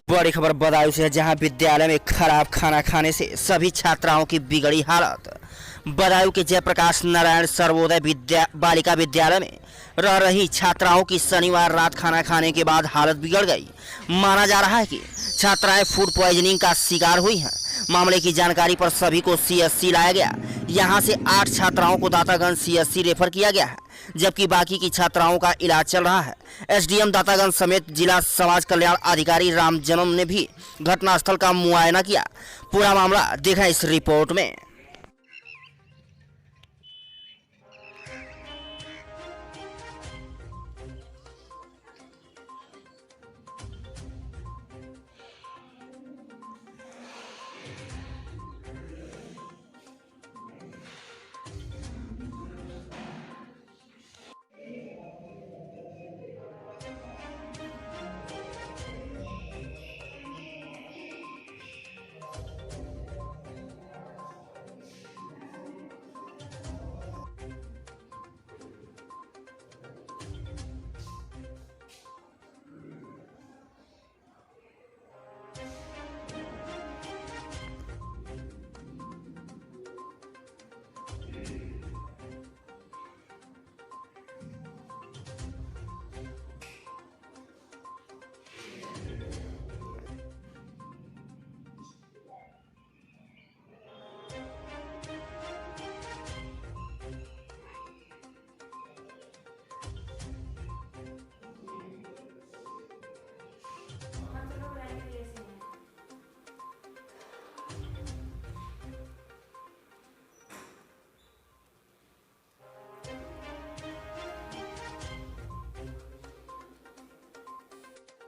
बड़ी खबर बदायूं से है, जहां विद्यालय में खराब खाना खाने से सभी छात्राओं की बिगड़ी हालत। बदायूं के जयप्रकाश नारायण सर्वोदय बालिका विद्यालय में रह रही छात्राओं की शनिवार रात खाना खाने के बाद हालत बिगड़ गई। माना जा रहा है कि छात्राएं फूड पॉइजनिंग का शिकार हुई हैं। मामले की जानकारी पर सभी को सीएससी लाया गया। यहां से 8 छात्राओं को दातागंज सीएससी रेफर किया गया है, जबकि बाकी की छात्राओं का इलाज चल रहा है। एसडीएम दातागंज समेत जिला समाज कल्याण अधिकारी राम जन्म ने भी घटनास्थल का मुआयना किया। पूरा मामला देखा इस रिपोर्ट में।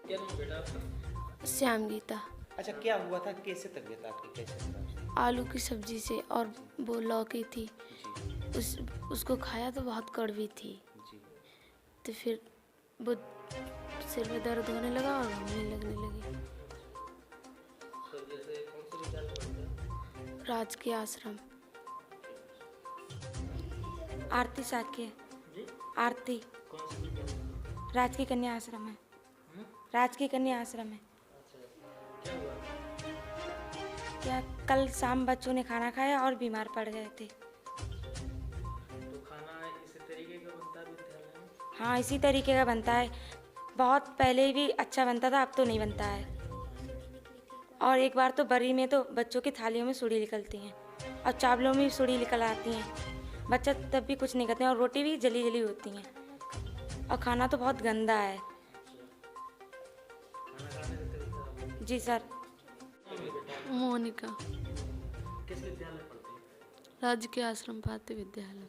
क्या नाम बेटा आपका? श्याम गीता। अच्छा, क्या हुआ था? कैसे तबीयत आपकी कैसे खराब? आलू की सब्जी से, और वो लौकी थी, उसको खाया तो बहुत कड़वी थी। जी। तो फिर वो सिर में दर्द होने लगा और घूमने लगने लगी। तो जैसे कौन से विद्यालय पढ़ते हैं? राजकीय आश्रम। आरती साक्य। जी? आरती कौन से विद्यालय? राजकीय कन्या आश्रम है। राजकीय कन्या आश्रम है। अच्छा, क्या हुआ? क्या कल शाम बच्चों ने खाना खाया और बीमार पड़ गए थे। तो खाना इसी तरीके का बनता है विद्यालय में? हाँ, इसी तरीके का बनता है। बहुत पहले भी अच्छा बनता था, अब तो नहीं बनता है। और एक बार तो बरी में तो बच्चों की थालियों में सुड़ी निकलती हैं और चावलों में भी सुड़ी निकल आती हैं। बच्चा तब भी कुछ नहीं करते हैं और रोटी भी जली जली होती हैं और खाना तो बहुत गंदा है। जी सर। मोनिका। किस विद्यालय पढ़ते हैं? राजकीय आश्रम भारतीय विद्यालय।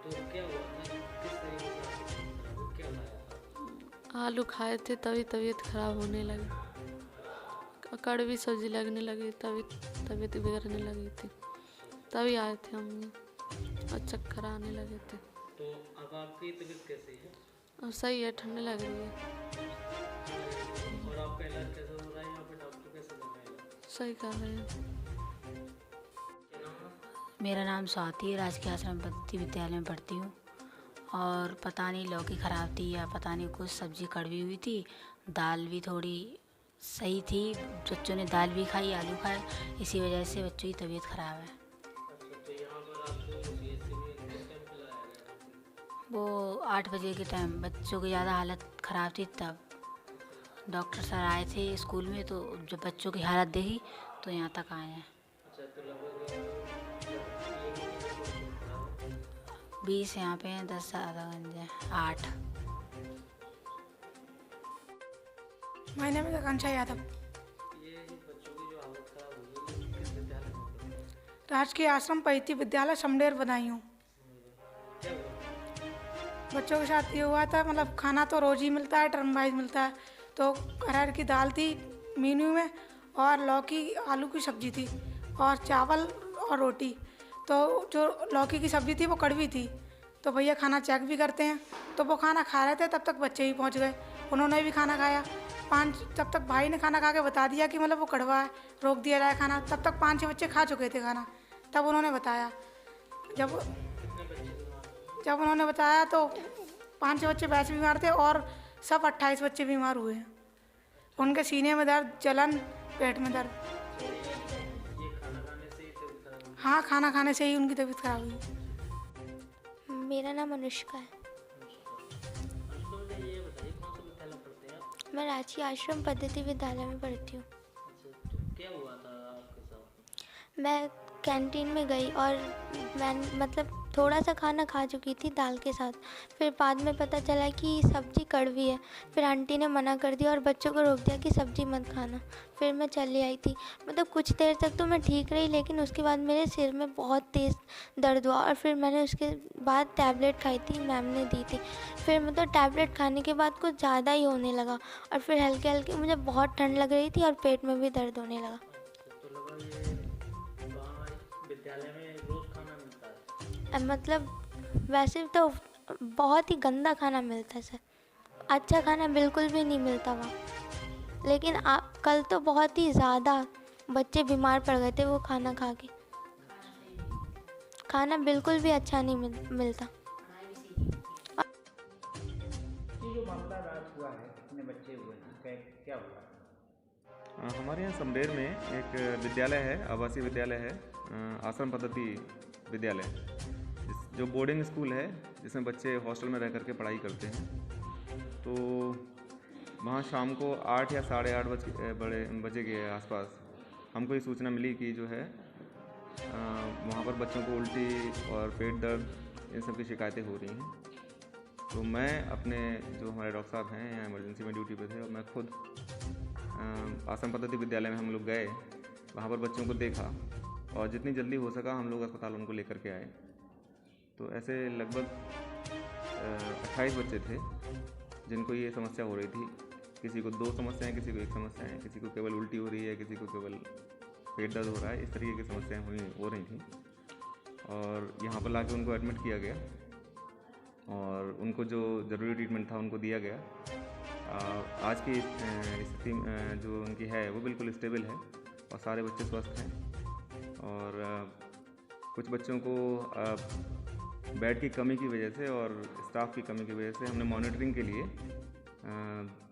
तो क्या हुआ था? किस तरीके से आपकी तबीयत खराब हुई? क्या लाया था? आलू खाए थे तभी तबीयत खराब होने लगी। कड़वी सब्जी लगने लगी, तभी तबीयत बिगड़ने लगी थी। तभी आए थे हम और चक्कर आने लगे थे। तो अब आपकी तबीयत कैसी है? अब सही है, ठंड लग रही है। और आपका इलाज कैसा हो रहा है? यहाँ पे डॉक्टर कैसे कर रहे हैं? सही कर रहे हैं। क्या नाम है? मेरा नाम स्वाति है। राजकीय आश्रम पद्धति विद्यालय में पढ़ती हूँ। और पता नहीं लौकी ख़राब थी या पता नहीं कुछ सब्ज़ी कड़वी हुई थी। दाल भी थोड़ी सही थी, बच्चों ने दाल भी खाई, आलू खाए, इसी वजह से बच्चों की तबीयत ख़राब है। अच्छा, तो यहाँ पर आपको सीएससी में किस टाइम पे लाया गया? वो 8 बजे के टाइम बच्चों की ज़्यादा हालत ख़राब थी, तब डॉक्टर सर आए थे स्कूल में, तो जब बच्चों की हालत देखी तो यहाँ तक आए हैं। अच्छा, तो लगभग 20 यहाँ पे हैं, 10 दातागंज हैं, 8। माय नेम इज आकांक्षा यादव। ये जो बच्चों की जो हालत खराब हुई है, किस विद्यालय में पढ़ते हैं? राजकीय आश्रम पद्धति विद्यालय समडेर बदायूं। क्या हुआ? बच्चों के साथ ये हुआ था, मतलब खाना तो रोज ही मिलता है, टर्म वाइज मिलता है। तो अरहर की दाल थी मेन्यू में, और लौकी आलू की सब्जी थी, और चावल और रोटी। तो जो लौकी की सब्जी थी वो कड़वी थी। तो भैया खाना चेक भी करते हैं, तो वो खाना खा रहे थे, तब तक बच्चे भी पहुंच गए, उन्होंने भी खाना खाया। तब तक भाई ने खाना खा के बता दिया कि मतलब वो कड़वा है, रोक दिया जाए खाना। तब तक 5-6 बच्चे खा चुके थे खाना, तब उन्होंने बताया। जब उन्होंने बताया तो 5-6 बच्चे वैसे बीमार थे और सब 28 बच्चे बीमार हुए हैं। उनके सीने में दर्द, जलन, पेट में दर्द। ये खाना खाने से ही तबीयत खराब हुई? हाँ, खाना खाने से ही उनकी तबीयत खराब हुई। मेरा नाम अनुष्का है। अनुष्का, मुझे ये बताइए कौन सा विद्यालय पढ़ते हैं आप? मैं रांची आश्रम पद्धति विद्यालय में पढ़ती हूँ। अच्छा, तो क्या हुआ था आपके साथ? मैं कैंटीन में गई और मैं मतलब थोड़ा सा खाना खा चुकी थी दाल के साथ। फिर बाद में पता चला कि सब्ज़ी कड़वी है। फिर आंटी ने मना कर दिया और बच्चों को रोक दिया कि सब्ज़ी मत खाना। फिर मैं चली आई थी। मतलब कुछ देर तक तो मैं ठीक रही, लेकिन उसके बाद मेरे सिर में बहुत तेज़ दर्द हुआ और फिर मैंने उसके बाद टैबलेट खाई थी, मैम ने दी थी। फिर मतलब टैबलेट खाने के बाद कुछ ज़्यादा ही होने लगा और फिर हल्के हल्के मुझे बहुत ठंड लग रही थी और पेट में भी दर्द होने लगा। अच्छा, तो लगा ये वहाँ विद्यालय में रोज़ खाना मिलता है? मतलब वैसे तो बहुत ही गंदा खाना मिलता है सर, अच्छा खाना बिल्कुल भी नहीं मिलता वहाँ। लेकिन कल तो बहुत ही ज़्यादा बच्चे बीमार पड़ गए थे वो खाना खा के। खाना बिल्कुल भी अच्छा नहीं मिलता। ये जो मामला रात हुआ है, कितने बच्चे हुए हैं, क्या हुआ? हमारे यहाँ समडेर में एक विद्यालय है, आवासीय विद्यालय है, आश्रम पद्धति विद्यालय, जो बोर्डिंग स्कूल है जिसमें बच्चे हॉस्टल में रह करके पढ़ाई करते हैं। तो वहाँ शाम को 8 या 8:30 बजे के आसपास हमको ये सूचना मिली कि जो है वहाँ पर बच्चों को उल्टी और पेट दर्द इन सब की शिकायतें हो रही हैं। तो मैं अपने जो हमारे डॉक्टर साहब हैं यहाँ इमरजेंसी में ड्यूटी पे थे और मैं खुद आश्रम पद्धति विद्यालय में हम लोग गए, वहाँ पर बच्चों को देखा और जितनी जल्दी हो सका हम लोग अस्पताल उनको लेकर के आए। तो ऐसे लगभग 28 बच्चे थे जिनको ये समस्या हो रही थी। किसी को 2 समस्याएं, किसी को 1 समस्या है, किसी को केवल उल्टी हो रही है, किसी को केवल पेट दर्द हो रहा है। इस तरीके की समस्याएं हो रही थी और यहाँ पर लाके उनको एडमिट किया गया और उनको जो ज़रूरी ट्रीटमेंट था उनको दिया गया। आज की स्थिति जो उनकी है वो बिल्कुल स्टेबल है और सारे बच्चे स्वस्थ हैं। और कुछ बच्चों को बेड की कमी की वजह से और स्टाफ की कमी की वजह से हमने मॉनिटरिंग के लिए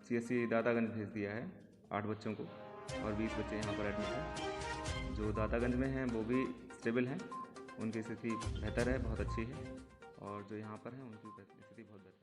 CSC दातागंज भेज दिया है 8 बच्चों को और 20 बच्चे यहाँ पर एडमिट हैं। जो दातागंज में हैं वो भी स्टेबल हैं, उनकी स्थिति बेहतर है, बहुत अच्छी है, और जो यहाँ पर हैं उनकी स्थिति बहुत बेहतर है।